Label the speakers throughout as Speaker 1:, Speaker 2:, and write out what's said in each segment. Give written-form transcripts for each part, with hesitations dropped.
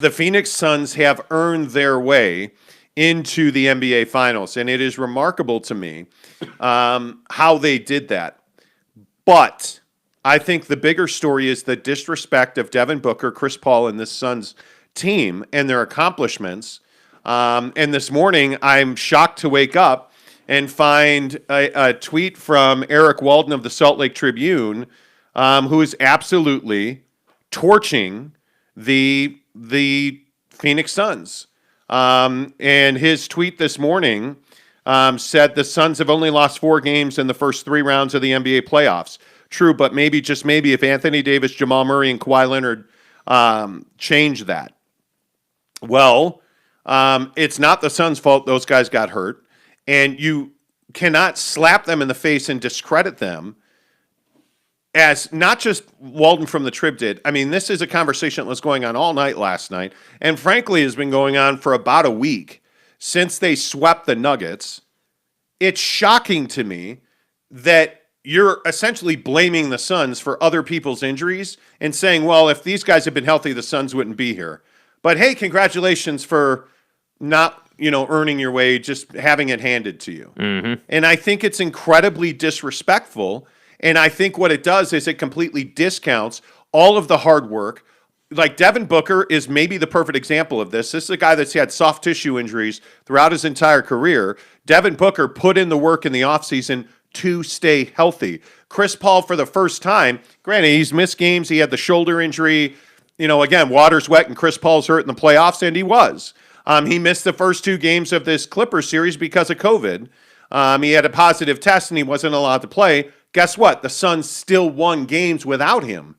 Speaker 1: the Phoenix Suns have earned their way into the NBA Finals, and it is remarkable to me how they did that. But I think the bigger story is the disrespect of Devin Booker, Chris Paul, and this Suns team and their accomplishments. And this morning, I'm shocked to wake up and find a tweet from Eric Walden of the Salt Lake Tribune, who is absolutely torching the Phoenix Suns. And his tweet this morning said the Suns have only lost 4 games in the first 3 rounds of the NBA playoffs. True, but maybe, just maybe, if Anthony Davis, Jamal Murray, and Kawhi Leonard change that. Well, it's not the Suns' fault those guys got hurt. And you cannot slap them in the face and discredit them as not just Walden from the Trib did. I mean, this is a conversation that was going on all night last night, and frankly has been going on for about a week since they swept the Nuggets. It's shocking to me that you're essentially blaming the Suns for other people's injuries and saying, well, if these guys had been healthy, the Suns wouldn't be here. But hey, congratulations for not, earning your way, just having it handed to you. Mm-hmm. And I think it's incredibly disrespectful. And I think what it does is it completely discounts all of the hard work. Like Devin Booker is maybe the perfect example of this. This is a guy that's had soft tissue injuries throughout his entire career. Devin Booker put in the work in the offseason to stay healthy. Chris Paul, for the first time, granted, he's missed games. He had the shoulder injury. Again, water's wet and Chris Paul's hurt in the playoffs, and he was. He missed the first 2 games of this Clippers series because of COVID. He had a positive test, and he wasn't allowed to play. Guess what? The Suns still won games without him.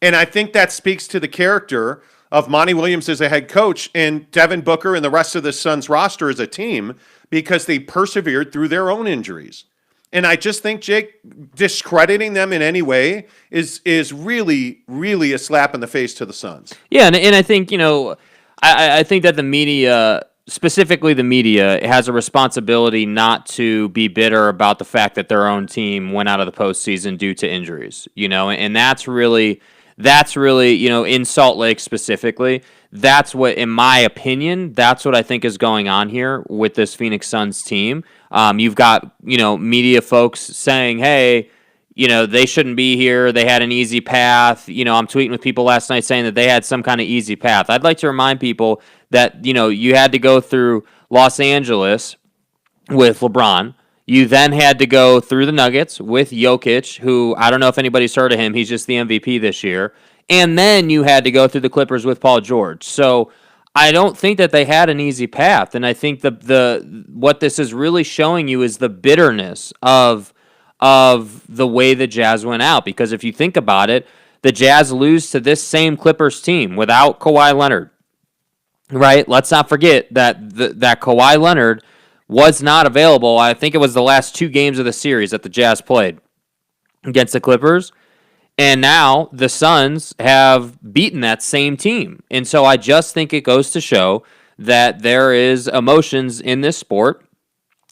Speaker 1: And I think that speaks to the character of Monty Williams as a head coach and Devin Booker and the rest of the Suns roster as a team, because they persevered through their own injuries. And I just think, Jake, discrediting them in any way is really, really a slap in the face to the Suns.
Speaker 2: Yeah, and I think, I think that the media, specifically the media, has a responsibility not to be bitter about the fact that their own team went out of the postseason due to injuries, and that's really, in Salt Lake specifically, that's what, in my opinion, that's what I think is going on here with this Phoenix Suns team. You've got, media folks saying, hey, they shouldn't be here. They had an easy path. I'm tweeting with people last night saying that they had some kind of easy path. I'd like to remind people that, you had to go through Los Angeles with LeBron. You then had to go through the Nuggets with Jokic, who I don't know if anybody's heard of him. He's just the MVP this year. And then you had to go through the Clippers with Paul George. So I don't think that they had an easy path. And I think the what this is really showing you is the bitterness of the way the Jazz went out. Because if you think about it, the Jazz lose to this same Clippers team without Kawhi Leonard. Right? Let's not forget that that Kawhi Leonard was not available. I think it was the last 2 games of the series that the Jazz played against the Clippers. And now the Suns have beaten that same team. And so I just think it goes to show that there is emotions in this sport.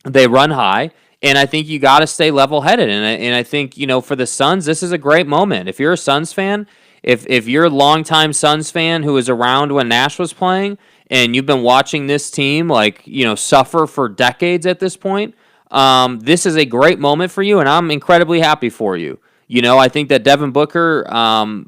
Speaker 2: They run high. And I think you got to stay level-headed. And I think, for the Suns, this is a great moment. If you're a Suns fan, if you're a longtime Suns fan who was around when Nash was playing, and you've been watching this team suffer for decades at this point, this is a great moment for you, and I'm incredibly happy for you. I think that Devin Booker,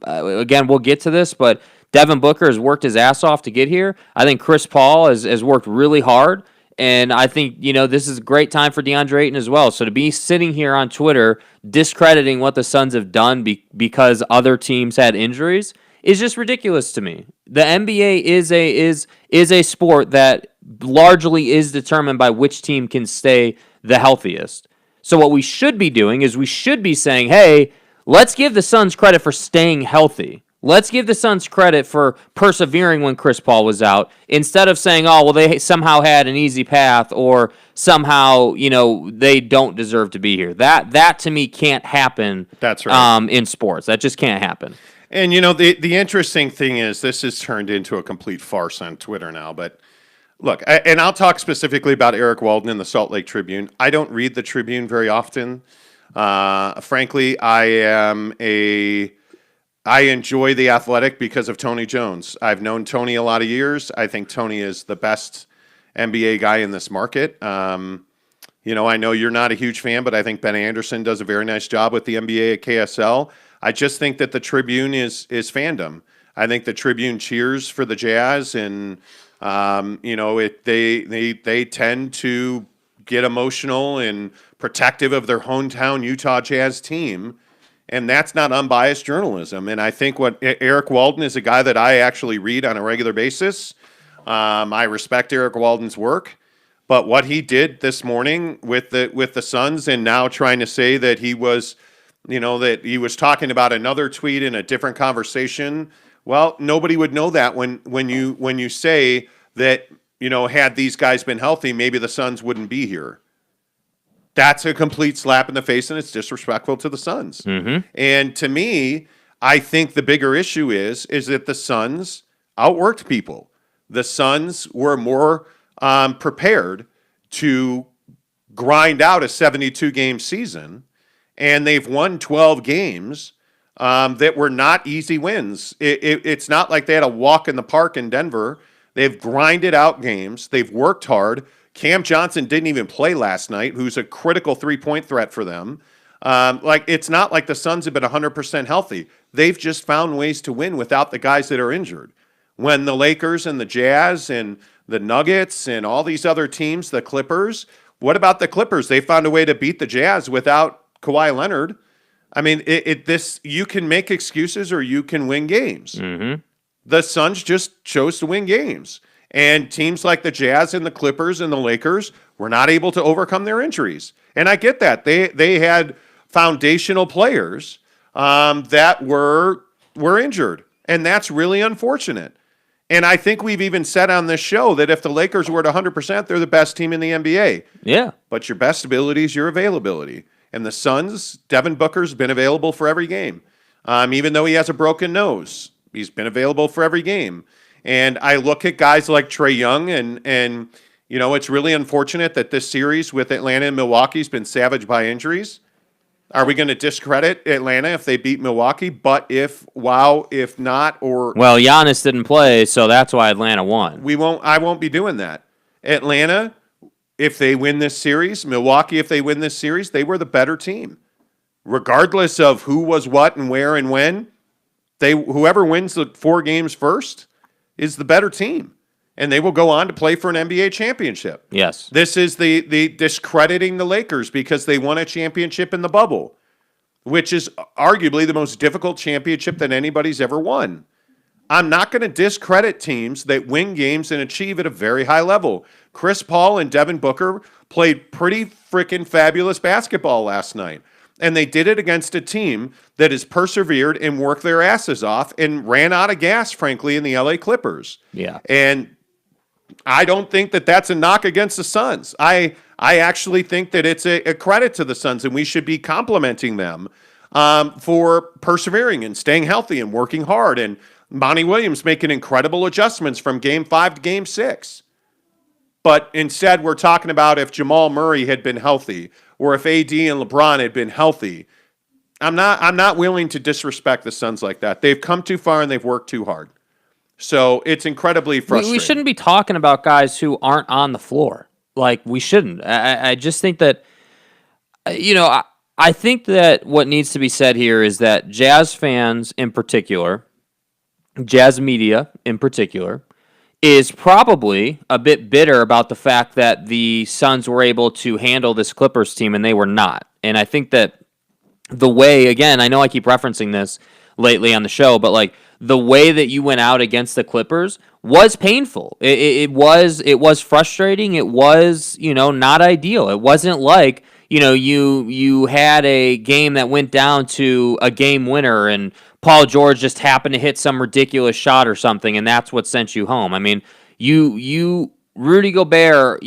Speaker 2: again, we'll get to this, but Devin Booker has worked his ass off to get here. I think Chris Paul has worked really hard, and I think, this is a great time for DeAndre Ayton as well. So to be sitting here on Twitter discrediting what the Suns have done because other teams had injuries is just ridiculous to me. The NBA is a sport that largely is determined by which team can stay the healthiest. So what we should be doing is we should be saying, hey, let's give the Suns credit for staying healthy. Let's give the Suns credit for persevering when Chris Paul was out, instead of saying, oh, well, they somehow had an easy path, or somehow, they don't deserve to be here. That to me can't happen.
Speaker 1: That's right.
Speaker 2: In sports. That just can't happen.
Speaker 1: And, the interesting thing is this has turned into a complete farce on Twitter now. But look, and I'll talk specifically about Eric Walden in the Salt Lake Tribune. I don't read the Tribune very often. Frankly, I am I enjoy The Athletic because of Tony Jones. I've known Tony a lot of years. I think Tony is the best NBA guy in this market. I know you're not a huge fan, but I think Ben Anderson does a very nice job with the NBA at KSL. I just think that the Tribune is fandom. I think the Tribune cheers for the Jazz, and they tend to get emotional and protective of their hometown Utah Jazz team. And that's not unbiased journalism. And I think what Eric Walden is a guy that I actually read on a regular basis. I respect Eric Walden's work, but what he did this morning with the Suns, and now trying to say that he was talking about another tweet in a different conversation. Well, nobody would know that when you say that, had these guys been healthy, maybe the Suns wouldn't be here. That's a complete slap in the face, and it's disrespectful to the Suns.
Speaker 2: Mm-hmm.
Speaker 1: And to me, I think the bigger issue is that the Suns outworked people. The Suns were more prepared to grind out a 72-game season, and they've won 12 games that were not easy wins. It's not like they had a walk in the park in Denver. They've grinded out games. They've worked hard. Cam Johnson didn't even play last night, who's a critical three-point threat for them. It's not like the Suns have been 100% healthy. They've just found ways to win without the guys that are injured. When the Lakers and the Jazz and the Nuggets and all these other teams, the Clippers, what about the Clippers? They found a way to beat the Jazz without Kawhi Leonard. I mean, you can make excuses or you can win games.
Speaker 2: Mm-hmm.
Speaker 1: The Suns just chose to win games. And teams like the Jazz and the Clippers and the Lakers were not able to overcome their injuries. And I get that. They had foundational players that were injured. And that's really unfortunate. And I think we've even said on this show that if the Lakers were at 100%, they're the best team in the NBA.
Speaker 2: Yeah.
Speaker 1: But your best ability is your availability. And the Suns, Devin Booker's been available for every game. Even though he has a broken nose, he's been available for every game. And I look at guys like Trae Young, and it's really unfortunate that this series with Atlanta and Milwaukee has been savaged by injuries. Are we going to discredit Atlanta if they beat Milwaukee? But if not, or
Speaker 2: Well, Giannis didn't play, so that's why Atlanta won.
Speaker 1: I won't be doing that. Atlanta, if they win this series, Milwaukee, if they win this series, they were the better team. Regardless of who was what and where and when, whoever wins the 4 games first is the better team, and they will go on to play for an NBA championship.
Speaker 2: Yes.
Speaker 1: This is the discrediting the Lakers because they won a championship in the bubble, which is arguably the most difficult championship that anybody's ever won. I'm not going to discredit teams that win games and achieve at a very high level. Chris Paul and Devin Booker played pretty freaking fabulous basketball last night. And they did it against a team that has persevered and worked their asses off and ran out of gas, frankly, in the LA Clippers.
Speaker 2: Yeah.
Speaker 1: And I don't think that that's a knock against the Suns. I actually think that it's a credit to the Suns, and we should be complimenting them for persevering and staying healthy and working hard. And Monty Williams making incredible adjustments from Game 5 to Game 6. But instead, we're talking about if Jamal Murray had been healthy or if AD and LeBron had been healthy. I'm not willing to disrespect the Suns like that. They've come too far and they've worked too hard. So it's incredibly frustrating.
Speaker 2: We shouldn't be talking about guys who aren't on the floor. Like, we shouldn't. I just think that, I think that what needs to be said here is that Jazz fans in particular, Jazz media in particular, is probably a bit bitter about the fact that the Suns were able to handle this Clippers team and they were not. And I think that the way, again, I know I keep referencing this lately on the show, but like the way that you went out against the Clippers was painful. It was frustrating. It was, not ideal. It wasn't like, you had a game that went down to a game winner and Paul George just happened to hit some ridiculous shot or something, and that's what sent you home. I mean, Rudy Gobert,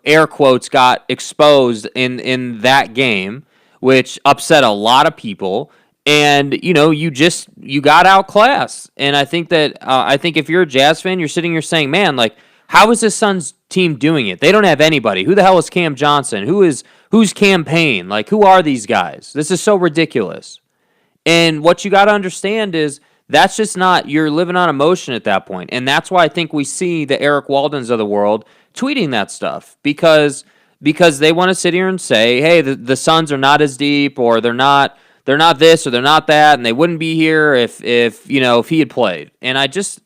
Speaker 2: air quotes, got exposed in that game, which upset a lot of people. And, you got outclassed. And I think that, if you're a Jazz fan, you're sitting here saying, man, like, how is this Suns team doing it? They don't have anybody. Who the hell is Cam Johnson? Who's Cam Payne? Like, who are these guys? This is so ridiculous. And what you got to understand is that's just not, you're living on emotion at that point. And that's why I think we see the Eric Waldens of the world tweeting that stuff because they want to sit here and say, hey, the Suns are not as deep, or they're not this or they're not that, and they wouldn't be here if he had played. And it just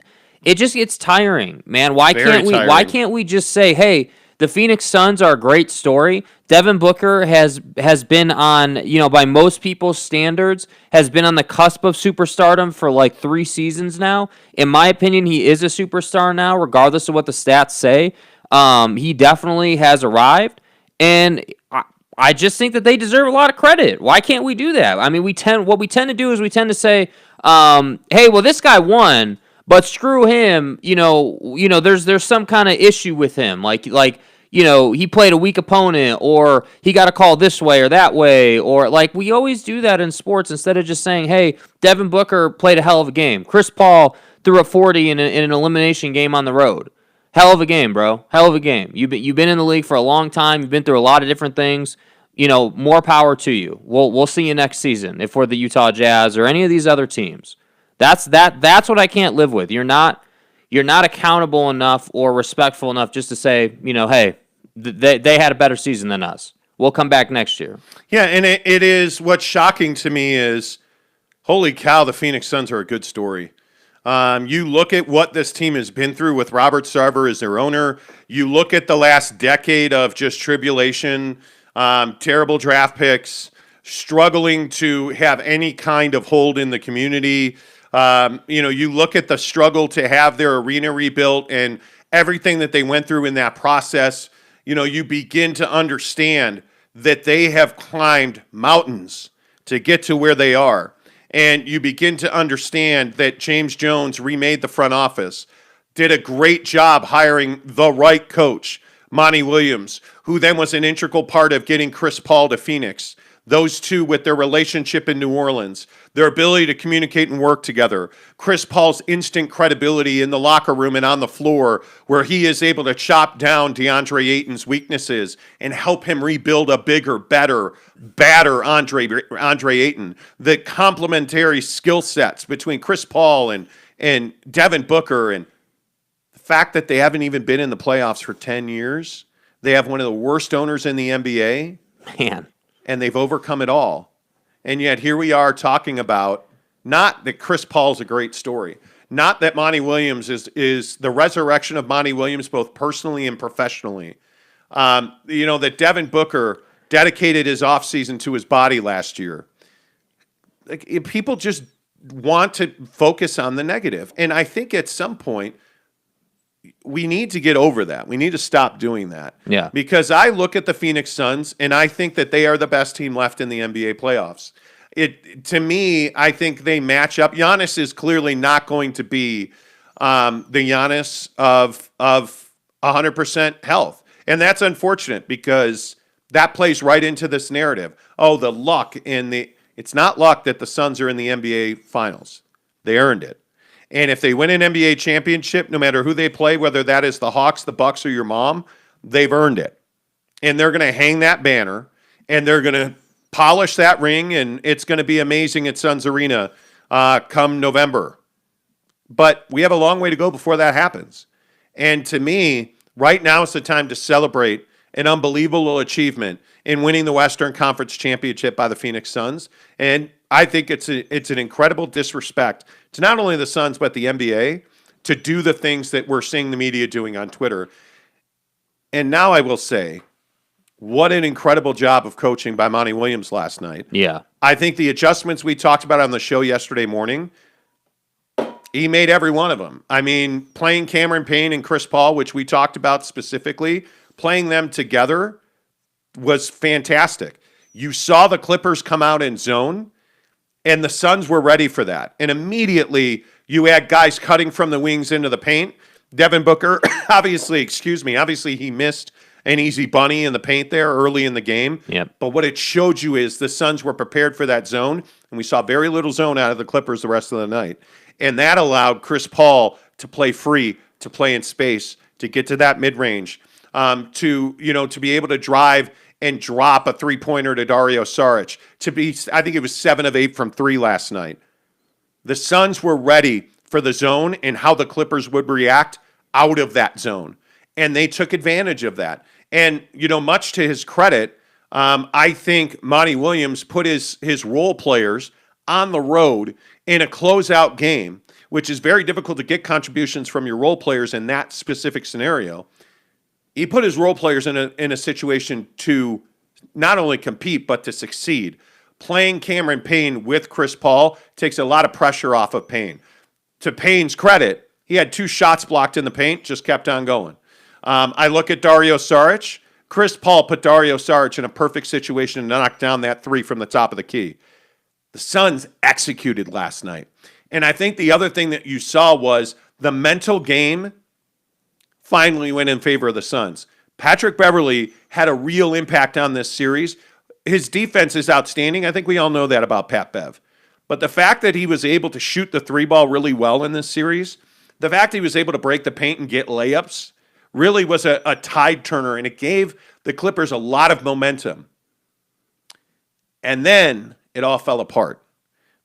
Speaker 2: gets tiring, man. Why can't we just say, hey, the Phoenix Suns are a great story. Devin Booker has been on, by most people's standards, has been on the cusp of superstardom for like 3 seasons now. In my opinion, he is a superstar now, regardless of what the stats say. He definitely has arrived, and I just think that they deserve a lot of credit. Why can't we do that? I mean, what we tend to do is we tend to say, hey, well, this guy won, but screw him. There's some kind of issue with him, like he played a weak opponent, or he got a call this way or that way, or like we always do that in sports instead of just saying, hey, Devin Booker played a hell of a game. Chris Paul threw a 40 in an elimination game on the road. Hell of a game, bro. Hell of a game. You've been in the league for a long time. You've been through a lot of different things. More power to you. We'll see you next season if we're the Utah Jazz or any of these other teams. That's what I can't live with. You're not accountable enough or respectful enough just to say, hey, they had a better season than us. We'll come back next year.
Speaker 1: Yeah, and it is, what's shocking to me is, holy cow, the Phoenix Suns are a good story. You look at what this team has been through with Robert Sarver as their owner. You look at the last decade of just tribulation, terrible draft picks, struggling to have any kind of hold in the community. You look at the struggle to have their arena rebuilt and everything that they went through in that process. You begin to understand that they have climbed mountains to get to where they are. And you begin to understand that James Jones remade the front office, did a great job hiring the right coach, Monty Williams, who then was an integral part of getting Chris Paul to Phoenix. Those two, with their relationship in New Orleans, their ability to communicate and work together, Chris Paul's instant credibility in the locker room and on the floor, where he is able to chop down DeAndre Ayton's weaknesses and help him rebuild a bigger, better, badder Andre Ayton. The complementary skill sets between Chris Paul and Devin Booker, and the fact that they haven't even been in the playoffs for 10 years. They have one of the worst owners in the NBA.
Speaker 2: Man.
Speaker 1: And they've overcome it all. And yet here we are talking about not that Chris Paul's a great story, not that Monty Williams is the resurrection of Monty Williams both personally and professionally. That Devin Booker dedicated his offseason to his body last year. Like, people just want to focus on the negative. And I think at some point, we need to get over that. We need to stop doing that.
Speaker 2: Yeah.
Speaker 1: Because I look at the Phoenix Suns, and I think that they are the best team left in the NBA playoffs. To me, I think they match up. Giannis is clearly not going to be the Giannis of 100% health. And that's unfortunate because that plays right into this narrative. Oh, the luck it's not luck that the Suns are in the NBA Finals. They earned it. And if they win an NBA championship, no matter who they play, whether that is the Hawks, the Bucks, or your mom, they've earned it. And they're going to hang that banner, and they're going to polish that ring, and it's going to be amazing at Suns Arena come November. But we have a long way to go before that happens. And to me, right now is the time to celebrate an unbelievable achievement in winning the Western Conference Championship by the Phoenix Suns. And I think it's an incredible disrespect to not only the Suns but the NBA to do the things that we're seeing the media doing on Twitter. And now I will say, what an incredible job of coaching by Monty Williams last night.
Speaker 2: Yeah.
Speaker 1: I think the adjustments we talked about on the show yesterday morning, he made every one of them. I mean, playing Cameron Payne and Chris Paul, which we talked about specifically, playing them together was fantastic. You saw the Clippers come out in zone, and the Suns were ready for that. And immediately you had guys cutting from the wings into the paint. Devin Booker, obviously he missed an easy bunny in the paint there early in the game.
Speaker 2: Yep.
Speaker 1: But what it showed you is the Suns were prepared for that zone, and we saw very little zone out of the Clippers the rest of the night. And that allowed Chris Paul to play free, to play in space, to get to that mid-range, to be able to drive and drop a three-pointer to Dario Saric to be, I think it was 7 of 8 from 3 last night. The Suns were ready for the zone and how the Clippers would react out of that zone. And they took advantage of that. And, much to his credit, I think Monty Williams put his role players on the road in a closeout game, which is very difficult to get contributions from your role players in that specific scenario. He put his role players in a situation to not only compete, but to succeed. Playing Cameron Payne with Chris Paul takes a lot of pressure off of Payne. To Payne's credit, he had 2 shots blocked in the paint, just kept on going. I look at Dario Saric. Chris Paul put Dario Saric in a perfect situation to knock down that 3 from the top of the key. The Suns executed last night. And I think the other thing that you saw was the mental game finally went in favor of the Suns. Patrick Beverley had a real impact on this series. His defense is outstanding. I think we all know that about Pat Bev. But the fact that he was able to shoot the 3-ball really well in this series, the fact that he was able to break the paint and get layups, really was a tide turner, and it gave the Clippers a lot of momentum. And then it all fell apart.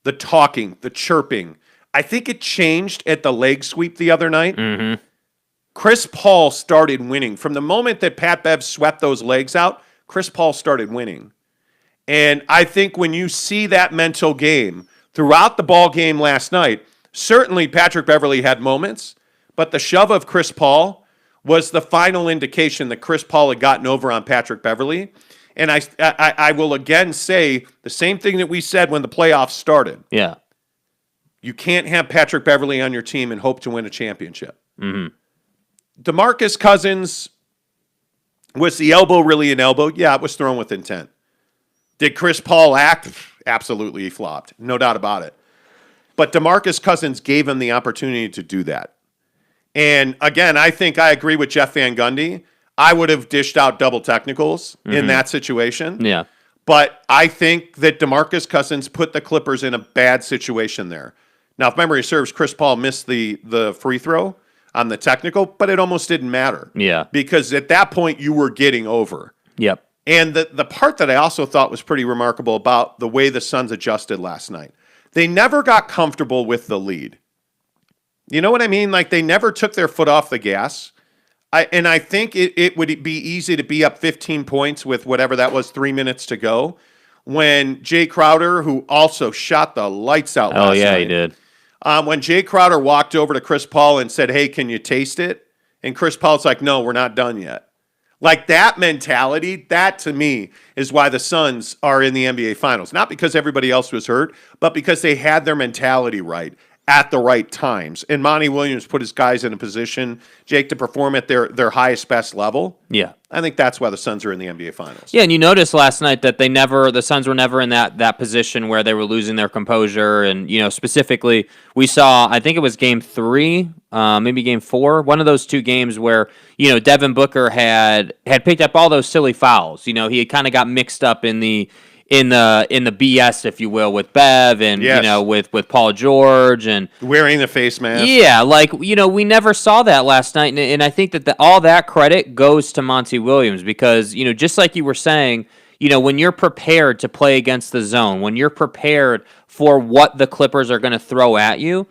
Speaker 1: The talking, the chirping. I think it changed at the leg sweep the other night.
Speaker 2: Mm-hmm.
Speaker 1: Chris Paul started winning. From the moment that Pat Bev swept those legs out, Chris Paul started winning. And I think when you see that mental game throughout the ball game last night, certainly Patrick Beverley had moments, but the shove of Chris Paul was the final indication that Chris Paul had gotten over on Patrick Beverley. And I will again say the same thing that we said when the playoffs started.
Speaker 2: Yeah.
Speaker 1: You can't have Patrick Beverley on your team and hope to win a championship.
Speaker 2: Mm-hmm.
Speaker 1: DeMarcus Cousins, was the elbow really an elbow? Yeah, it was thrown with intent. Did Chris Paul act? Absolutely, he flopped. No doubt about it. But DeMarcus Cousins gave him the opportunity to do that. And again, I think I agree with Jeff Van Gundy. I would have dished out double technicals in that situation.
Speaker 2: Yeah.
Speaker 1: But I think that DeMarcus Cousins put the Clippers in a bad situation there. Now, if memory serves, Chris Paul missed the free throw on the technical, but it almost didn't matter.
Speaker 2: Yeah.
Speaker 1: Because at that point, you were getting over.
Speaker 2: Yep.
Speaker 1: And the part that I also thought was pretty remarkable about the way the Suns adjusted last night, they never got comfortable with the lead. You know what I mean? Like, they never took their foot off the gas. I think it would be easy to be up 15 points with whatever that was, 3 minutes to go, when Jay Crowder, who also shot the lights out last night.
Speaker 2: Oh, yeah, he did.
Speaker 1: When Jay Crowder walked over to Chris Paul and said, hey, can you taste it? And Chris Paul's like, no, we're not done yet. Like, that mentality, that to me is why the Suns are in the NBA Finals. Not because everybody else was hurt, but because they had their mentality right at the right times. And Monty Williams put his guys in a position, Jake, to perform at their highest, best level.
Speaker 2: Yeah.
Speaker 1: I think that's why the Suns are in the NBA Finals.
Speaker 2: Yeah, and you noticed last night that the Suns were never in that position where they were losing their composure. And, specifically, we saw, I think it was game 3, maybe game 4, one of those 2 games where, Devin Booker had picked up all those silly fouls. He had kind of got mixed up in the BS, if you will, with Bev and
Speaker 1: Yes.
Speaker 2: with Paul George and
Speaker 1: Wearing the face mask.
Speaker 2: yeah, we never saw that last night, and I think that all that credit goes to Monty Williams because just like you were saying, when you're prepared to play against the zone, when you're prepared for what the Clippers are going to throw at you,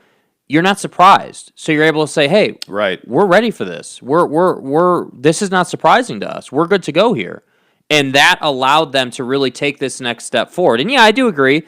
Speaker 2: you're not surprised. So you're able to say, "Hey,
Speaker 1: Right.
Speaker 2: we're ready for this. We're this is not surprising to us. We're good to go here." And that allowed them to really take this next step forward. And yeah, I do agree.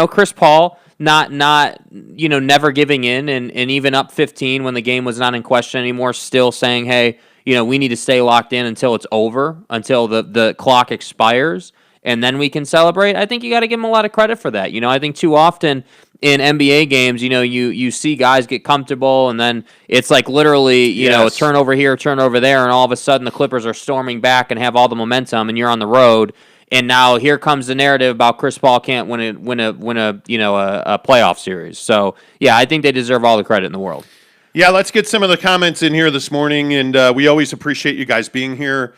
Speaker 2: Chris Paul not never giving in and even up 15 when the game was not in question anymore, still saying, hey, we need to stay locked in until it's over, until the clock expires, and then we can celebrate. I think you got to give him a lot of credit for that. I think too often in NBA games, you see guys get comfortable, and then it's like literally,
Speaker 1: Yes.
Speaker 2: a turnover here, turnover there, and all of a sudden the Clippers are storming back and have all the momentum, and you're on the road. And now here comes the narrative about Chris Paul can't win a playoff series. So yeah, I think they deserve all the credit in the world.
Speaker 1: Yeah, let's get some of the comments in here this morning, and we always appreciate you guys being here.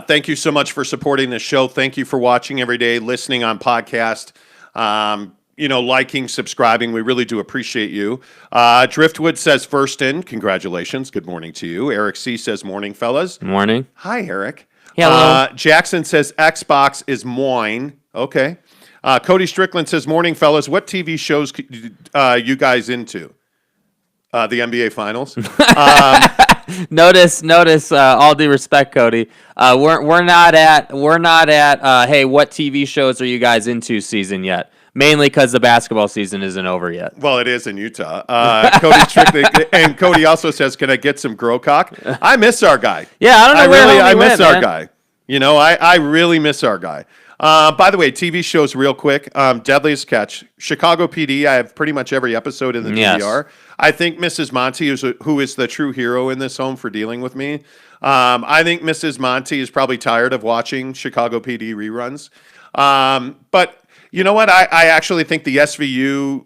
Speaker 1: Thank you so much for supporting the show. Thank you for watching every day, listening on podcast. Liking, subscribing. We really do appreciate you. Driftwood says first in. Congratulations. Good morning to you. Eric C. says morning, fellas.
Speaker 2: Morning.
Speaker 1: Hi, Eric.
Speaker 2: Hello.
Speaker 1: Jackson says Xbox is mine. Okay. Cody Strickland says, morning, fellas. What TV shows you guys into? The NBA Finals.
Speaker 2: Notice. All due respect, Cody. We're not at. Hey, what TV shows are you guys into season yet? Mainly because the basketball season isn't over yet.
Speaker 1: Well, it is in Utah. Cody Strickland and Cody also says, "Can I get some Growcock?" I miss our guy.
Speaker 2: Yeah, I don't know where
Speaker 1: I
Speaker 2: he
Speaker 1: miss
Speaker 2: went,
Speaker 1: our
Speaker 2: man.
Speaker 1: guy. You know, I really miss our guy. By the way, TV shows real quick. Deadliest Catch, Chicago PD. I have pretty much every episode in the
Speaker 2: Yes.
Speaker 1: DVR. I think Mrs. Monty, who is the true hero in this home for dealing with me. I think Mrs. Monty is probably tired of watching Chicago PD reruns. But you know what? I actually think the SVU,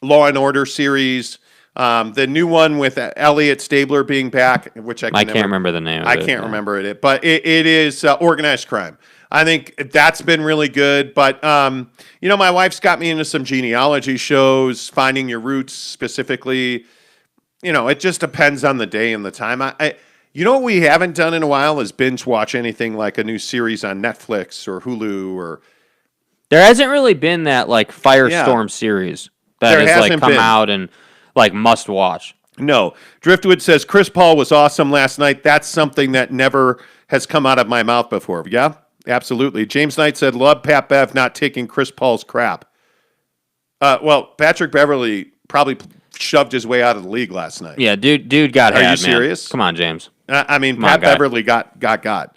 Speaker 1: Law and Order series, the new one with Elliot Stabler being back, which I can't
Speaker 2: remember the name of
Speaker 1: I
Speaker 2: it.
Speaker 1: can't remember it, but it is organized crime. I think that's been really good. But, my wife's got me into some genealogy shows, Finding Your Roots specifically. It just depends on the day and the time. What we haven't done in a while is binge watch anything like a new series on Netflix or Hulu or.
Speaker 2: There hasn't really been that like Firestorm series that
Speaker 1: There
Speaker 2: has like
Speaker 1: hasn't
Speaker 2: come
Speaker 1: been.
Speaker 2: out and like must watch.
Speaker 1: No. Driftwood says Chris Paul was awesome last night. That's something that never has come out of my mouth before. Yeah, absolutely. James Knight said, love Pat Bev not taking Chris Paul's crap. Patrick Beverly probably shoved his way out of the league last night.
Speaker 2: Yeah, dude got
Speaker 1: Are
Speaker 2: had,
Speaker 1: you
Speaker 2: man.
Speaker 1: serious?
Speaker 2: Come on, James.
Speaker 1: Pat Beverly got.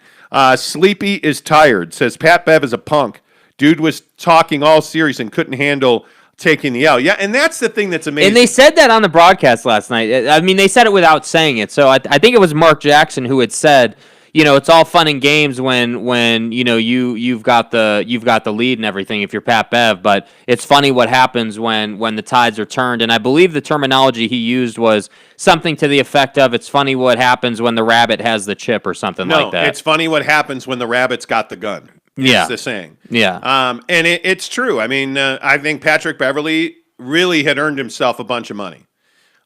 Speaker 1: Sleepy is tired. Says Pat Bev is a punk. Dude was talking all series and couldn't handle taking the L. Yeah, and that's the thing that's amazing.
Speaker 2: And they said that on the broadcast last night. I mean, they said it without saying it. So I think it was Mark Jackson who had said, it's all fun and games when you've got the lead and everything if you're Pat Bev, but it's funny what happens when the tides are turned. And I believe the terminology he used was something to the effect of, it's funny what happens when the rabbit has the chip or something like that.
Speaker 1: No, it's funny what happens when the rabbit's got the gun.
Speaker 2: Yeah.
Speaker 1: It's the saying.
Speaker 2: Yeah.
Speaker 1: And it's true. I mean, I think Patrick Beverly really had earned himself a bunch of money.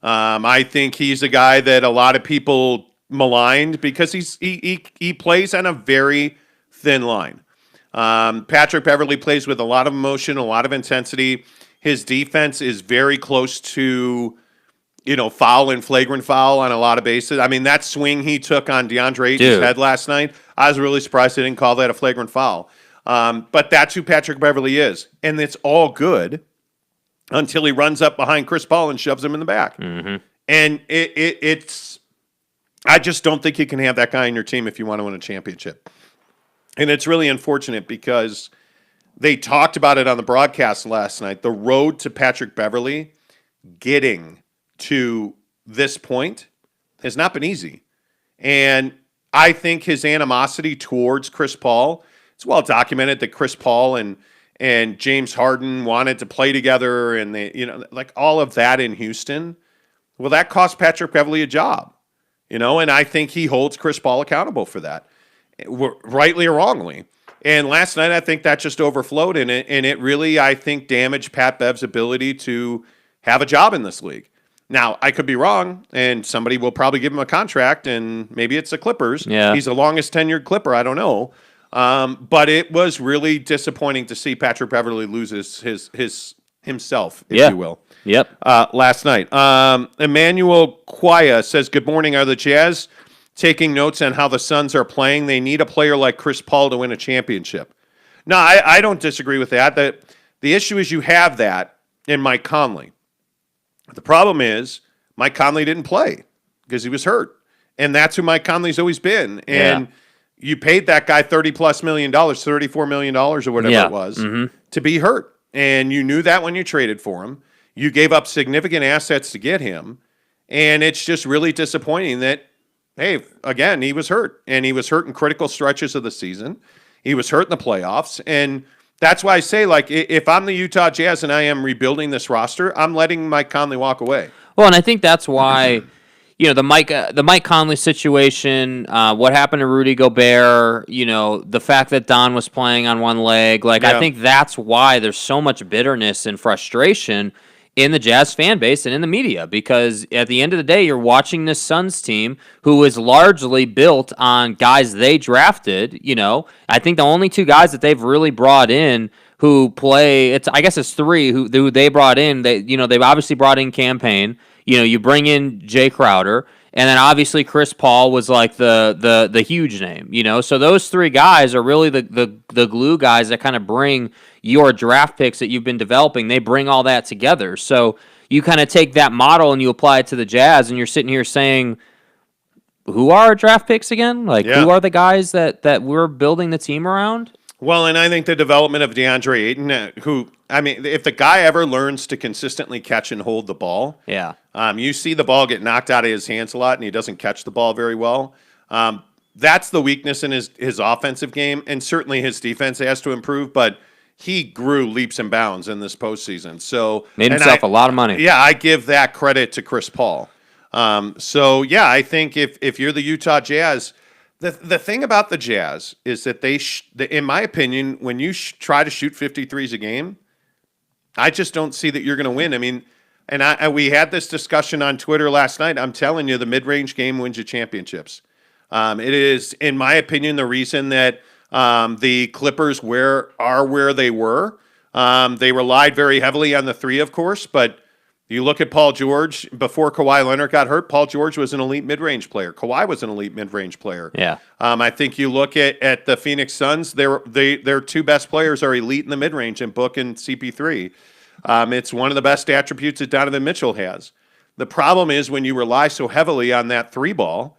Speaker 1: I think he's a guy that a lot of people maligned because he plays on a very thin line. Patrick Beverly plays with a lot of emotion, a lot of intensity. His defense is very close to, foul and flagrant foul on a lot of bases. I mean, that swing he took on DeAndre Ayton's head last night, I was really surprised they didn't call that a flagrant foul. But that's who Patrick Beverly is. And it's all good until he runs up behind Chris Paul and shoves him in the back.
Speaker 2: Mm-hmm.
Speaker 1: And it's I just don't think you can have that guy in your team if you want to win a championship. And it's really unfortunate because they talked about it on the broadcast last night. The road to Patrick Beverly getting to this point has not been easy. And I think his animosity towards Chris Paul, it's well documented that Chris Paul and James Harden wanted to play together and they, like all of that in Houston. Well, that cost Patrick Beverly a job, and I think he holds Chris Paul accountable for that, rightly or wrongly. And last night, I think that just overflowed in it, and it really, I think, damaged Pat Bev's ability to have a job in this league. Now, I could be wrong, and somebody will probably give him a contract, and maybe it's the Clippers.
Speaker 2: Yeah.
Speaker 1: He's the longest tenured Clipper. I don't know. But it was really disappointing to see Patrick Beverly lose his himself, if you will.
Speaker 2: Yep.
Speaker 1: Last night. Emmanuel Quaya says, good morning. Are the Jazz taking notes on how the Suns are playing? They need a player like Chris Paul to win a championship. No, I don't disagree with that. The issue is you have that in Mike Conley. The problem is Mike Conley didn't play because he was hurt. And that's who Mike Conley's always been. And you paid that guy $30+ million, $34 million or whatever it was, to be hurt. And you knew that when you traded for him. You gave up significant assets to get him. And it's just really disappointing that, hey, again, he was hurt. And he was hurt in critical stretches of the season. He was hurt in the playoffs. And that's why I say, like, if I'm the Utah Jazz and I am rebuilding this roster, I'm letting Mike Conley walk away.
Speaker 2: Well, and I think that's why, the Mike Conley situation, what happened to Rudy Gobert, the fact that Don was playing on one leg, I think that's why there's so much bitterness and frustration in the Jazz fan base and in the media, because at the end of the day, you're watching this Suns team who is largely built on guys they drafted. I think the only two guys that they've really brought in who play, I guess it's three who they brought in. They've obviously brought in Campaign. You bring in Jay Crowder, and then obviously Chris Paul was like the huge name. So those three guys are really the glue guys that kind of bring your draft picks that you've been developing. They bring all that together. So you kind of take that model and you apply it to the Jazz, and you're sitting here saying, who are our draft picks again? Who are the guys that we're building the team around?
Speaker 1: Well, and I think the development of DeAndre Ayton, if the guy ever learns to consistently catch and hold the ball, you see the ball get knocked out of his hands a lot, and he doesn't catch the ball very well. That's the weakness in his offensive game, and certainly his defense has to improve, but he grew leaps and bounds in this postseason. So
Speaker 2: made himself a lot of money.
Speaker 1: Yeah, I give that credit to Chris Paul. I think if you're the Utah Jazz, the thing about the Jazz is that in my opinion, when you try to shoot 53s a game, I just don't see that you're going to win. I mean, we had this discussion on Twitter last night. I'm telling you, the mid-range game wins you championships. It is, in my opinion, the reason that the Clippers are where they were. They relied very heavily on the three, of course, but you look at Paul George, before Kawhi Leonard got hurt, Paul George was an elite mid-range player. Kawhi was an elite mid-range player.
Speaker 2: Yeah.
Speaker 1: I think you look at the Phoenix Suns, their two best players are elite in the mid-range, in Book and CP3. It's one of the best attributes that Donovan Mitchell has. The problem is when you rely so heavily on that three ball,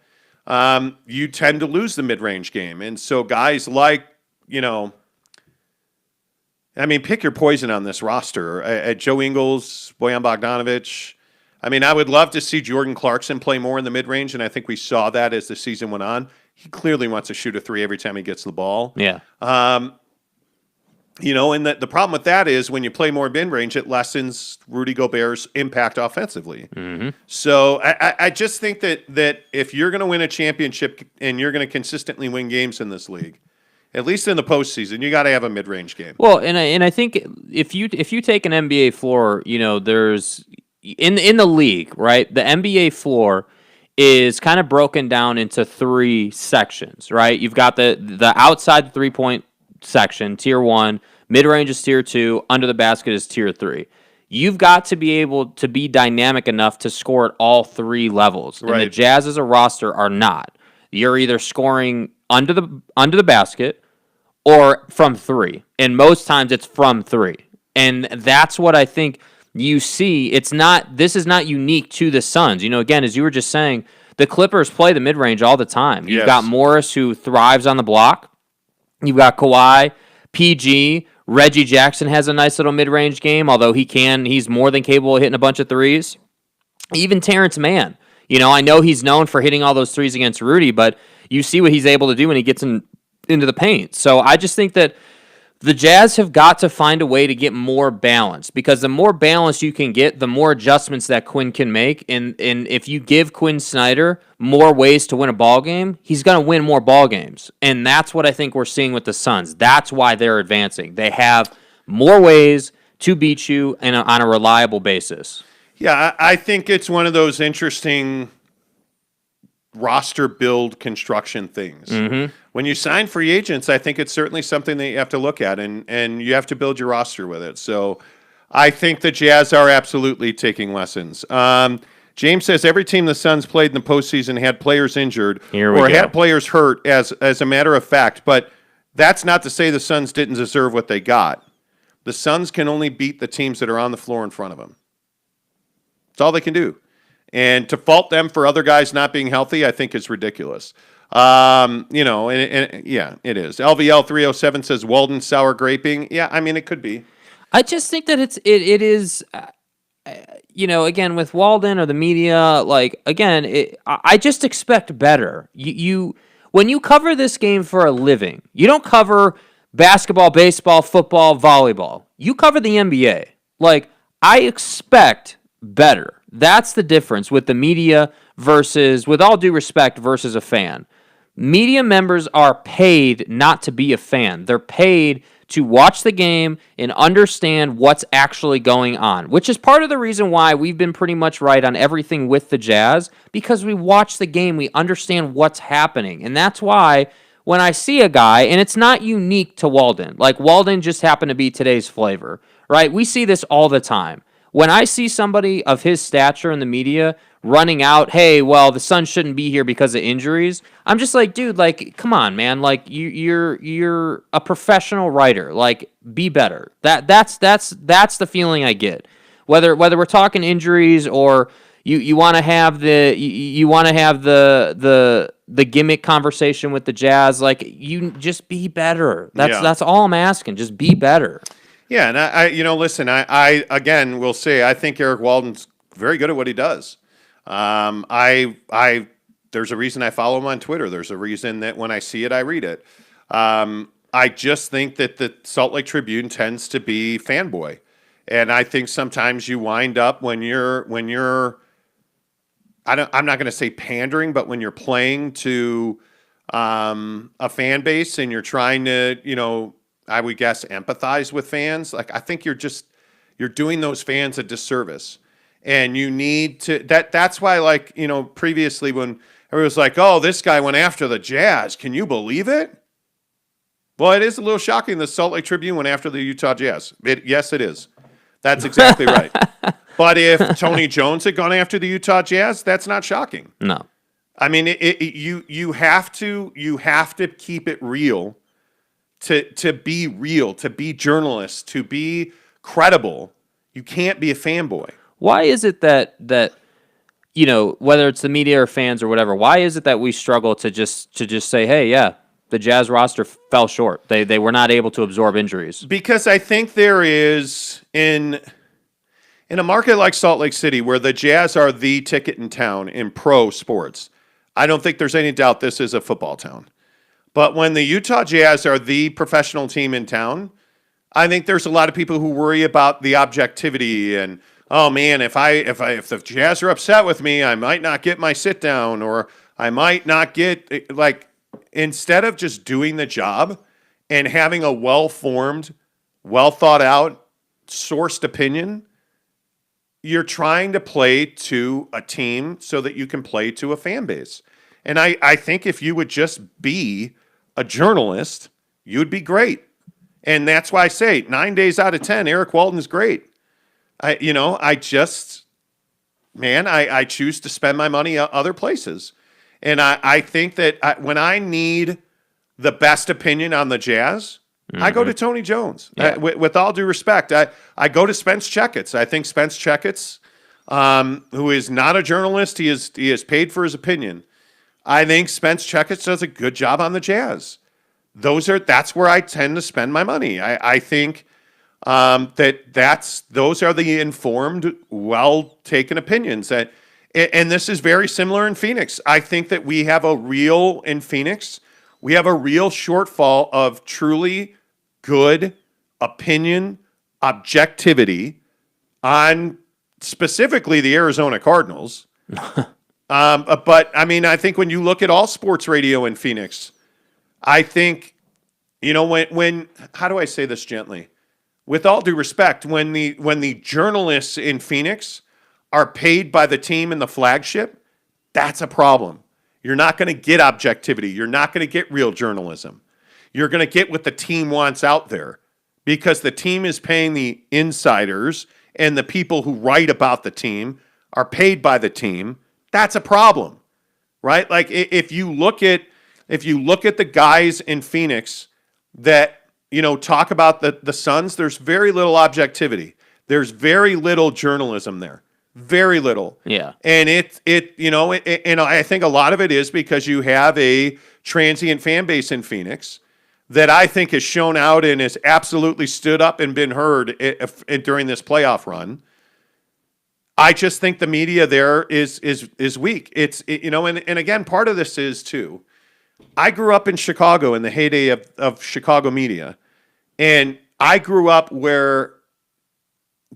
Speaker 1: you tend to lose the mid-range game. And so guys like, pick your poison on this roster. Joe Ingles, Bojan Bogdanovic. I would love to see Jordan Clarkson play more in the mid-range, and I think we saw that as the season went on. He clearly wants to shoot a three every time he gets the ball.
Speaker 2: Yeah.
Speaker 1: And the problem with that is when you play more mid-range, it lessens Rudy Gobert's impact offensively.
Speaker 2: Mm-hmm.
Speaker 1: So I just think that if you're going to win a championship and you're going to consistently win games in this league, at least in the postseason, you got to have a mid-range game.
Speaker 2: Well, and I think if you take an NBA floor, there's in the league, right? The NBA floor is kind of broken down into three sections, right? You've got the outside the 3-point section, tier 1, mid-range is tier 2, under the basket is tier 3. You've got to be able to be dynamic enough to score at all three levels.
Speaker 1: Right.
Speaker 2: And the Jazz as a roster are not. You're either scoring under the basket or from three. And most times it's from three. And that's what I think you see. This is not unique to the Suns. Again, as you were just saying, the Clippers play the mid-range all the time. You've got Morris, who thrives on the block. You've got Kawhi, PG, Reggie Jackson has a nice little mid-range game, although he's more than capable of hitting a bunch of threes. Even Terrence Mann. I know he's known for hitting all those threes against Rudy, but you see what he's able to do when he gets into the paint. So I just think that the Jazz have got to find a way to get more balance, because the more balance you can get, the more adjustments that Quinn can make. And if you give Quinn Snyder more ways to win a ball game, he's going to win more ball games. And that's what I think we're seeing with the Suns. That's why they're advancing. They have more ways to beat you on a reliable basis.
Speaker 1: Yeah, I think it's one of those interesting roster build construction things.
Speaker 2: Mm-hmm.
Speaker 1: When you sign free agents, I think it's certainly something that you have to look at, and you have to build your roster with it. So I think the Jazz are absolutely taking lessons. James says every team the Suns played in the postseason had players injured or had players hurt as a matter of fact, but that's not to say the Suns didn't deserve what they got. The Suns can only beat the teams that are on the floor in front of them. That's all they can do. And to fault them for other guys not being healthy, I think is ridiculous. Yeah, it is. LVL 307 says Walden sour graping. Yeah, it could be.
Speaker 2: I just think that it is, again, with Walden or the media, I just expect better. When you cover this game for a living, you don't cover basketball, baseball, football, volleyball. You cover the NBA. I expect better. That's the difference with the media versus, with all due respect, versus a fan. Media members are paid not to be a fan. They're paid to watch the game and understand what's actually going on, which is part of the reason why we've been pretty much right on everything with the Jazz, because we watch the game, we understand what's happening. And that's why when I see a guy, and it's not unique to Walden, like Walden just happened to be today's flavor, right? We see this all the time. When I see somebody of his stature in the media running out, hey, well, the Suns shouldn't be here because of injuries, I'm just like, dude, like, come on, man. Like, you're a professional writer. Like, be better. That's the feeling I get. Whether we're talking injuries or you want to have the gimmick conversation with the Jazz, like, you just be better. That's all I'm asking. Just be better.
Speaker 1: Yeah, and listen, I again will say I think Eric Walden's very good at what he does. There's a reason I follow him on Twitter. There's a reason that when I see it, I read it. I just think that the Salt Lake Tribune tends to be fanboy, and I think sometimes you wind up when you're I'm not going to say pandering, but when you're playing to a fan base and you're trying to I would guess empathize with fans. Like, I think you're doing those fans a disservice, and you need to. That's why, like, previously when everyone was like, "Oh, this guy went after the Jazz," can you believe it? Well, it is a little shocking the Salt Lake Tribune went after the Utah Jazz. Yes, it is. That's exactly right. But if Tony Jones had gone after the Utah Jazz, that's not shocking.
Speaker 2: No,
Speaker 1: I mean, you have to keep it real. To be real, to be journalists, to be credible, you can't be a fanboy.
Speaker 2: Why is it that whether it's the media or fans or whatever, why is it that we struggle to just say, hey, yeah, the Jazz roster fell short. They were not able to absorb injuries?
Speaker 1: Because I think there is in a market like Salt Lake City, where the Jazz are the ticket in town in pro sports, I don't think there's any doubt this is a football town. But when the Utah Jazz are the professional team in town, I think there's a lot of people who worry about the objectivity and, oh man, if the Jazz are upset with me, I might not get my sit down, or I might not get, like, instead of just doing the job and having a well-formed, well thought out, sourced opinion, you're trying to play to a team so that you can play to a fan base. And I think if you would just be a journalist, you'd be great. And that's why I say 9 days out of 10, Eric Walden's great. I choose to spend my money other places. And I think that when I need the best opinion on the Jazz, I go to Tony Jones.
Speaker 2: Yeah.
Speaker 1: With all due respect, I go to Spence Checketts. I think Spence Checketts, who is not a journalist, he is paid for his opinion. I think Spence Checketts does a good job on the Jazz. That's where I tend to spend my money. I think those are the informed, well taken opinions. And this is very similar in Phoenix. I think that we have a real shortfall of truly good opinion, objectivity on specifically the Arizona Cardinals. But I mean, I think when you look at all sports radio in Phoenix, I think, when how do I say this gently? With all due respect, when the journalists in Phoenix are paid by the team and the flagship, that's a problem. You're not going to get objectivity. You're not going to get real journalism. You're going to get what the team wants out there, because the team is paying the insiders, and the people who write about the team are paid by the team. That's a problem, right? Like, if you look at the guys in Phoenix that talk about the Suns, there's very little objectivity. There's very little journalism there, very little.
Speaker 2: Yeah,
Speaker 1: and and I think a lot of it is because you have a transient fan base in Phoenix that I think has shown out and has absolutely stood up and been heard during this playoff run. I just think the media there is weak. And again, part of this is too, I grew up in Chicago in the heyday of Chicago media, and I grew up where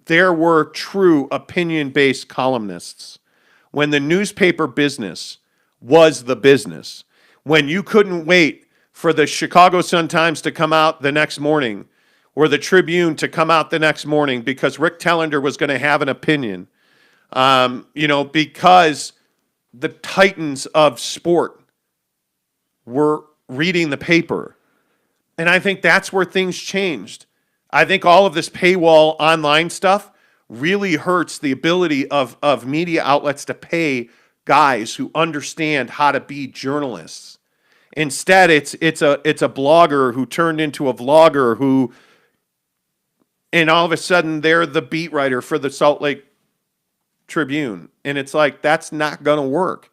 Speaker 1: there were true opinion-based columnists. When the newspaper business was the business, when you couldn't wait for the Chicago Sun-Times to come out the next morning or the Tribune to come out the next morning because Rick Tellender was going to have an opinion, because the titans of sport were reading the paper. And I think that's where things changed. I think all of this paywall online stuff really hurts the ability of media outlets to pay guys who understand how to be journalists. Instead, it's a blogger who turned into a vlogger who, and all of a sudden they're the beat writer for the Salt Lake Tribune. And it's like, that's not going to work.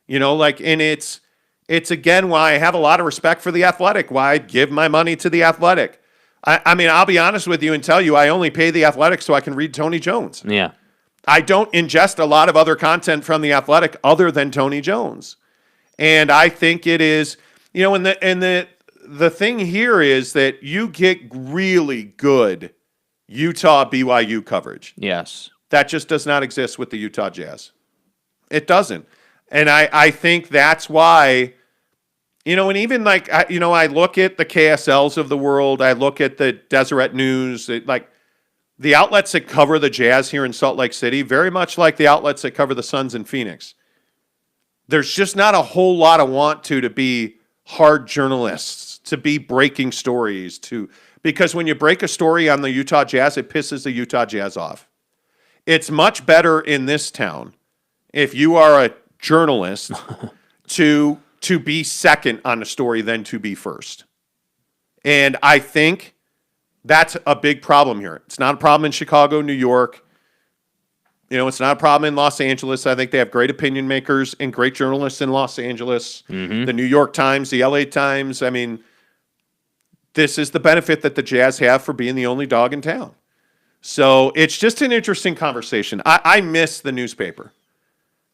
Speaker 1: And it's again why I have a lot of respect for The Athletic, why I give my money to The Athletic. I mean, I'll be honest with you and tell you I only pay The Athletic so I can read Tony Jones.
Speaker 2: Yeah.
Speaker 1: I don't ingest a lot of other content from The Athletic other than Tony Jones. And I think it is, and the thing here is that you get really good Utah BYU coverage.
Speaker 2: Yes.
Speaker 1: That just does not exist with the Utah Jazz. It doesn't. And I think that's why, and even I look at the KSLs of the world, I look at the Deseret News, the outlets that cover the Jazz here in Salt Lake City, very much like the outlets that cover the Suns in Phoenix. There's just not a whole lot of want to be hard journalists, to be breaking stories, because when you break a story on the Utah Jazz, it pisses the Utah Jazz off. It's much better in this town, if you are a journalist, to be second on a story than to be first. And I think that's a big problem here. It's not a problem in Chicago, New York. It's not a problem in Los Angeles. I think they have great opinion makers and great journalists in Los Angeles. Mm-hmm. The New York Times, the LA Times. I mean, this is the benefit that the Jazz have for being the only dog in town. So it's just an interesting conversation. I miss the newspaper.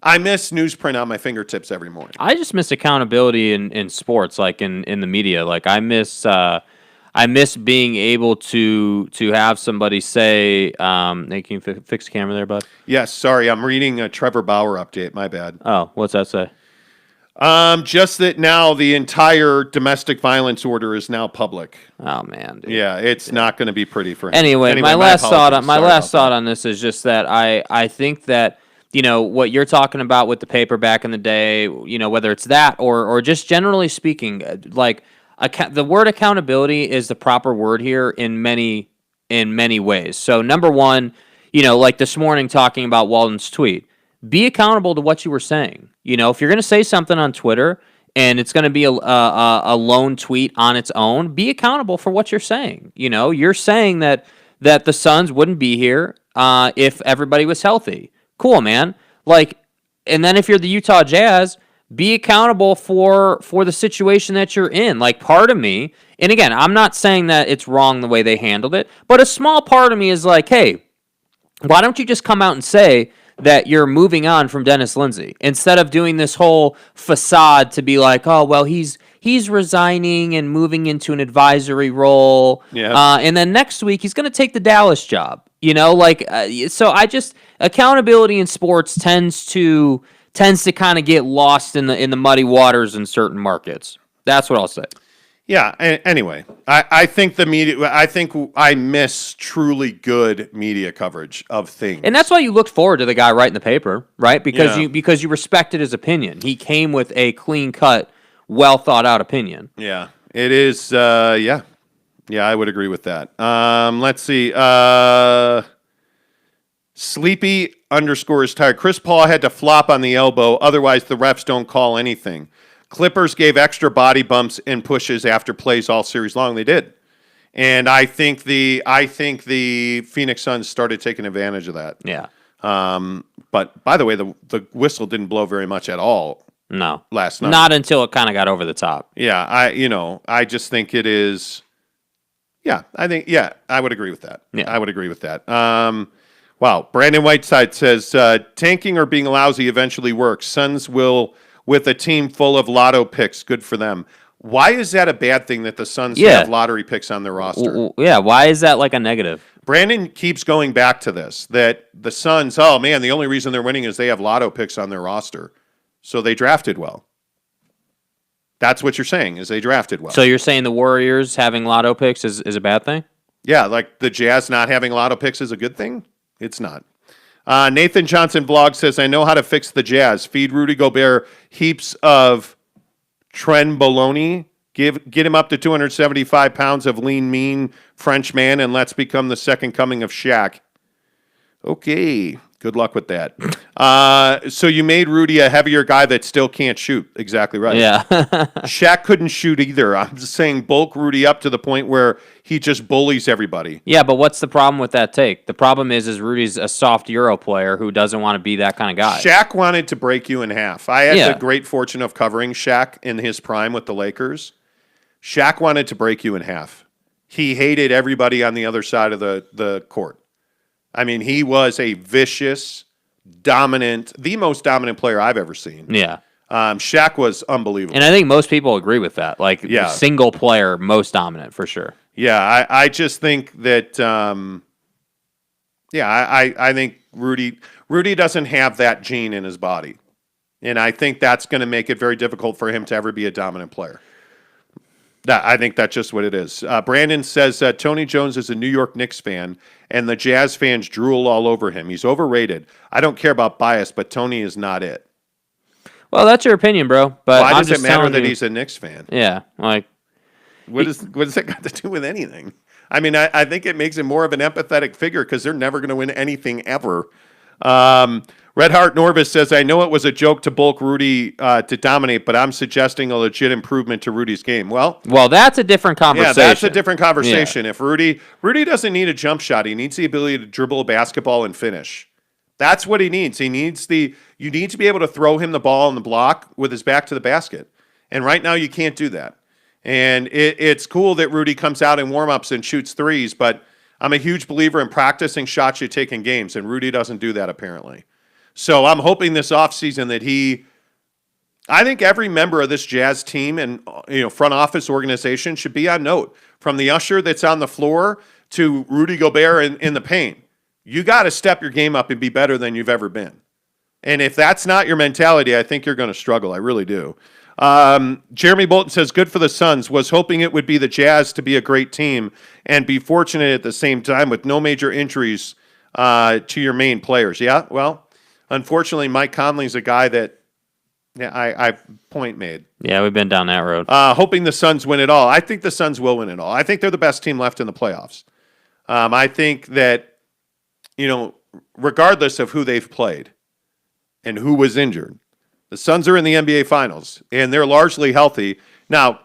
Speaker 1: I miss newsprint on my fingertips every morning.
Speaker 2: I just miss accountability in sports, like in the media. Like I miss being able to have somebody say, hey, can you fix the camera there, bud?
Speaker 1: Yes, sorry, I'm reading a Trevor Bauer update. My bad.
Speaker 2: Oh, what's that say?
Speaker 1: Just that now the entire domestic violence order is now public.
Speaker 2: Oh man, dude.
Speaker 1: Yeah, it's not going to be pretty for him.
Speaker 2: Anyway, my last thought on this is just that I think that what you're talking about with the paper back in the day, whether it's that or just generally speaking, like the word accountability is the proper word here in many ways. So number one, like this morning talking about Walden's tweet, be accountable to what you were saying. If you're going to say something on Twitter and it's going to be a lone tweet on its own, be accountable for what you're saying. You're saying that the Suns wouldn't be here if everybody was healthy. Cool, man. And then if you're the Utah Jazz, be accountable for the situation that you're in. Like, part of me, and again, I'm not saying that it's wrong the way they handled it, but a small part of me is like, hey, why don't you just come out and say that you're moving on from Dennis Lindsey instead of doing this whole facade to be like, oh, well, he's resigning and moving into an advisory role. Yeah. And then next week he's going to take the Dallas job. So accountability in sports tends to kind of get lost in the muddy waters in certain markets. That's what I'll say.
Speaker 1: Yeah. Anyway, I think the media. I think I miss truly good media coverage of things,
Speaker 2: and that's why you looked forward to the guy writing the paper, right? Because you respected his opinion. He came with a clean cut, well thought out opinion.
Speaker 1: Yeah, it is. Yeah, I would agree with that. Let's see. Sleepy _ is tired. Chris Paul had to flop on the elbow. Otherwise, the refs don't call anything. Clippers gave extra body bumps and pushes after plays all series long. They did. And I think the Phoenix Suns started taking advantage of that.
Speaker 2: Yeah.
Speaker 1: But by the way, the whistle didn't blow very much at all.
Speaker 2: No.
Speaker 1: Last night.
Speaker 2: Not until it kind of got over the top.
Speaker 1: Yeah, I just think it is. Yeah, I would agree with that.
Speaker 2: Yeah.
Speaker 1: I would agree with that. Wow. Brandon Whiteside says, tanking or being lousy eventually works. Suns will with a team full of lotto picks. Good for them. Why is that a bad thing that the Suns have lottery picks on their roster?
Speaker 2: Yeah, why is that like a negative?
Speaker 1: Brandon keeps going back to this, that the Suns, oh man, the only reason they're winning is they have lotto picks on their roster. So they drafted well. That's what you're saying, is they drafted well.
Speaker 2: So you're saying the Warriors having lotto picks is a bad thing?
Speaker 1: Yeah, like the Jazz not having a lot of picks is a good thing? It's not. Nathan Johnson Vlog says, I know how to fix the Jazz. Feed Rudy Gobert heaps of trenbolone. Get him up to 275 pounds of lean, mean French man, and let's become the second coming of Shaq. Okay. Good luck with that. So you made Rudy a heavier guy that still can't shoot. Exactly right.
Speaker 2: Yeah.
Speaker 1: Shaq couldn't shoot either. I'm just saying bulk Rudy up to the point where he just bullies everybody.
Speaker 2: Yeah, but what's the problem with that take? The problem is Rudy's a soft Euro player who doesn't want to be that kind of guy.
Speaker 1: Shaq wanted to break you in half. I had the great fortune of covering Shaq in his prime with the Lakers. Shaq wanted to break you in half. He hated everybody on the other side of the court. I mean, he was a vicious, dominant, the most dominant player I've ever seen.
Speaker 2: Yeah.
Speaker 1: Shaq was unbelievable.
Speaker 2: And I think most people agree with that. Like, single player, most dominant, for sure.
Speaker 1: Yeah, I just think that, I think Rudy doesn't have that gene in his body. And I think that's going to make it very difficult for him to ever be a dominant player. I think that's just what it is. Brandon says Tony Jones is a New York Knicks fan, and the Jazz fans drool all over him. He's overrated. I don't care about bias, but Tony is not it.
Speaker 2: Well, that's your opinion, bro. But
Speaker 1: why does it matter that he's a Knicks fan?
Speaker 2: Yeah, like
Speaker 1: what does that got to do with anything? I mean, I think it makes him more of an empathetic figure because they're never going to win anything ever. Red Heart Norvis says, I know it was a joke to bulk Rudy to dominate, but I'm suggesting a legit improvement to Rudy's game. Well,
Speaker 2: that's a different conversation.
Speaker 1: Yeah, that's a different conversation. Yeah. If Rudy doesn't need a jump shot, he needs the ability to dribble a basketball and finish. That's what he needs. You need to be able to throw him the ball on the block with his back to the basket. And right now you can't do that. And it's cool that Rudy comes out in warmups and shoots threes, but I'm a huge believer in practicing shots you take in games, and Rudy doesn't do that apparently. So I'm hoping this offseason that I think every member of this Jazz team and front office organization should be on note, from the usher that's on the floor to Rudy Gobert in the paint. You got to step your game up and be better than you've ever been. And if that's not your mentality, I think you're going to struggle. I really do. Jeremy Bolton says, good for the Suns. Was hoping it would be the Jazz to be a great team and be fortunate at the same time with no major injuries to your main players. Yeah, well, unfortunately, Mike Conley's a guy that I point made.
Speaker 2: Yeah, we've been down that road.
Speaker 1: Hoping the Suns win it all. I think the Suns will win it all. I think they're the best team left in the playoffs. I think that, regardless of who they've played and who was injured, the Suns are in the NBA Finals, and they're largely healthy. Now,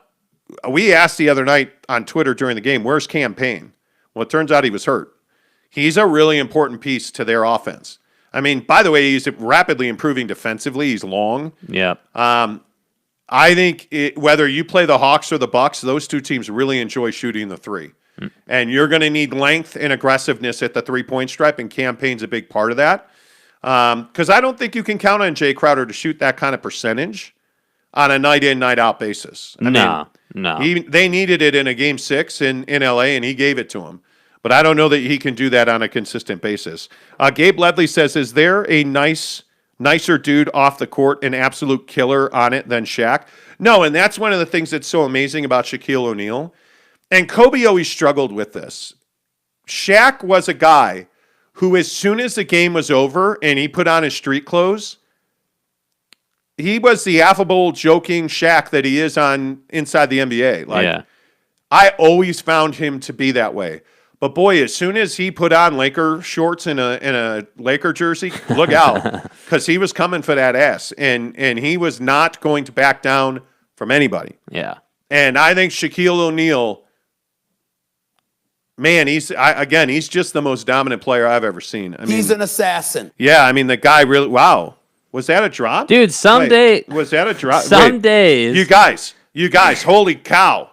Speaker 1: we asked the other night on Twitter during the game, where's Cam Payne? Well, it turns out he was hurt. He's a really important piece to their offense. I mean, by the way, he's rapidly improving defensively. He's long.
Speaker 2: Yeah.
Speaker 1: I think whether you play the Hawks or the Bucks, those two teams really enjoy shooting the three. And you're going to need length and aggressiveness at the three-point stripe, and Cam Payne's a big part of that. Because I don't think you can count on Jay Crowder to shoot that kind of percentage on a night-in, night-out basis.
Speaker 2: No.
Speaker 1: They needed it in a Game 6 in L.A., and he gave it to him. But I don't know that he can do that on a consistent basis. Gabe Ledley says, is there a nicer dude off the court, an absolute killer on it than Shaq? No, and that's one of the things that's so amazing about Shaquille O'Neal. And Kobe always struggled with this. Shaq was a guy who, as soon as the game was over and he put on his street clothes, he was the affable, joking Shaq that he is on inside the NBA. I always found him to be that way. But boy, as soon as he put on Laker shorts in a Laker jersey, look out, because he was coming for that ass, and he was not going to back down from anybody.
Speaker 2: Yeah.
Speaker 1: And I think Shaquille O'Neal, man, he's just the most dominant player I've ever seen. I mean,
Speaker 3: he's an assassin.
Speaker 1: Yeah, I mean, the guy really. Wow, was that a drop,
Speaker 2: dude?
Speaker 1: Was that a drop?
Speaker 2: Some days,
Speaker 1: you guys, holy cow!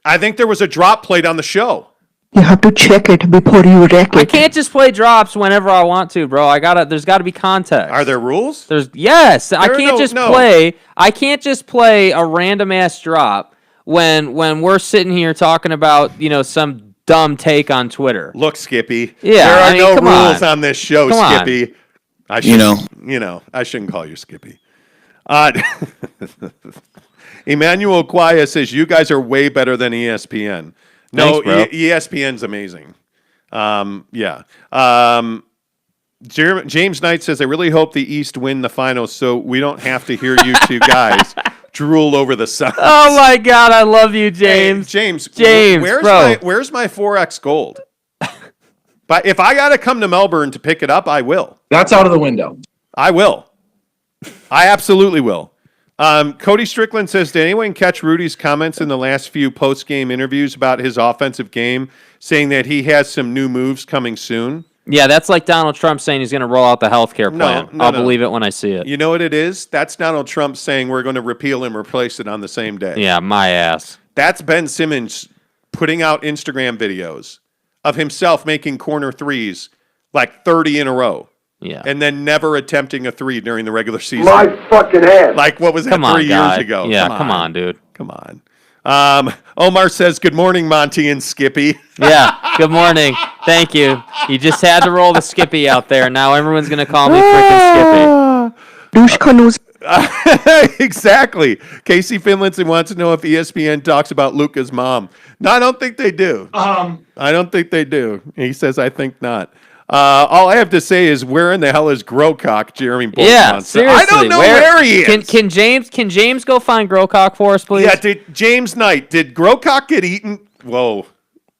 Speaker 1: I think there was a drop played on the show.
Speaker 4: You have to check it before you wreck it.
Speaker 2: I can't just play drops whenever I want to, bro. There's gotta be context.
Speaker 1: Are there rules?
Speaker 2: I can't just play a random ass drop when we're sitting here talking about, some dumb take on Twitter.
Speaker 1: Look, Skippy.
Speaker 2: Yeah,
Speaker 1: there are no rules on this show, Skippy. I shouldn't call you Skippy. Emmanuel Quaya says, you guys are way better than ESPN. No,
Speaker 2: Thanks, bro.
Speaker 1: ESPN's amazing. Yeah. James Knight says, I really hope the East win the finals so we don't have to hear you two guys drool over the Suns.
Speaker 2: Oh my God, I love you, James.
Speaker 1: Hey, James,
Speaker 2: James, bro.
Speaker 1: Where's my 4X gold? But if I got to come to Melbourne to pick it up, I will.
Speaker 3: That's out of the window.
Speaker 1: I will. I absolutely will. Cody Strickland says, did anyone catch Rudy's comments in the last few post-game interviews about his offensive game, saying that he has some new moves coming soon?
Speaker 2: Yeah, that's like Donald Trump saying he's going to roll out the healthcare plan.
Speaker 1: No,
Speaker 2: I'll believe it when I see it.
Speaker 1: You know what it is? That's Donald Trump saying we're going to repeal and replace it on the same day.
Speaker 2: Yeah, my ass.
Speaker 1: That's Ben Simmons putting out Instagram videos of himself making corner threes like 30 in a row.
Speaker 2: Yeah.
Speaker 1: And then never attempting a three during the regular season.
Speaker 5: My fucking head.
Speaker 1: Like, what was that,
Speaker 2: Come on,
Speaker 1: 3 years
Speaker 2: guy.
Speaker 1: ago?
Speaker 2: Yeah, come on, dude.
Speaker 1: Come on. Omar says, good morning, Monty and Skippy.
Speaker 2: Yeah, good morning. Thank you. You just had to roll the Skippy out there. Now everyone's going to call me freaking Skippy.
Speaker 4: Douche canoes.
Speaker 1: Exactly. Casey Finlinson wants to know if ESPN talks about Luca's mom. No, I don't think they do. I don't think they do. He says, I think not. All I have to say is, where in the hell is Growcock, Jeremy Bolton?
Speaker 2: Yeah, seriously.
Speaker 1: I don't know where he is.
Speaker 2: Can James go find Growcock for us, please?
Speaker 1: Yeah, James Knight, did Growcock get eaten? Whoa.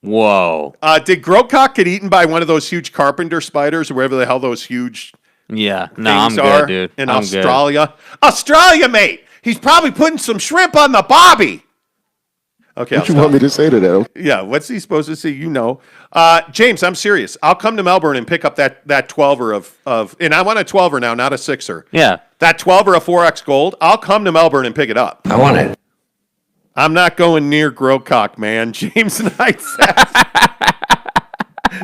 Speaker 1: Did Growcock get eaten by one of those huge carpenter spiders or wherever the hell those huge
Speaker 2: Yeah. No, I'm
Speaker 1: things are
Speaker 2: good, dude.
Speaker 1: in
Speaker 2: I'm
Speaker 1: Australia? Australia, mate! He's probably putting some shrimp on the bobby. Okay,
Speaker 5: What you want me to say to that?
Speaker 1: Yeah, what's he supposed to say? You know. James, I'm serious. I'll come to Melbourne and pick up that 12er of and I want a 12er now, not a 6er.
Speaker 2: Yeah.
Speaker 1: That 12er of 4X gold, I'll come to Melbourne and pick it up.
Speaker 3: I want it.
Speaker 1: I'm not going near Growcock, man. James Knight says.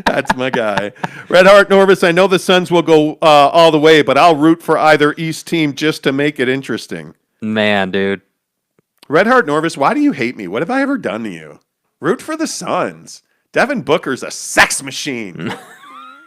Speaker 1: That's my guy. Red Heart Norvis, I know the Suns will go all the way, but I'll root for either East team just to make it interesting.
Speaker 2: Man, dude.
Speaker 1: Red Heart Norvis, why do you hate me? What have I ever done to you? Root for the Suns. Devin Booker's a sex machine.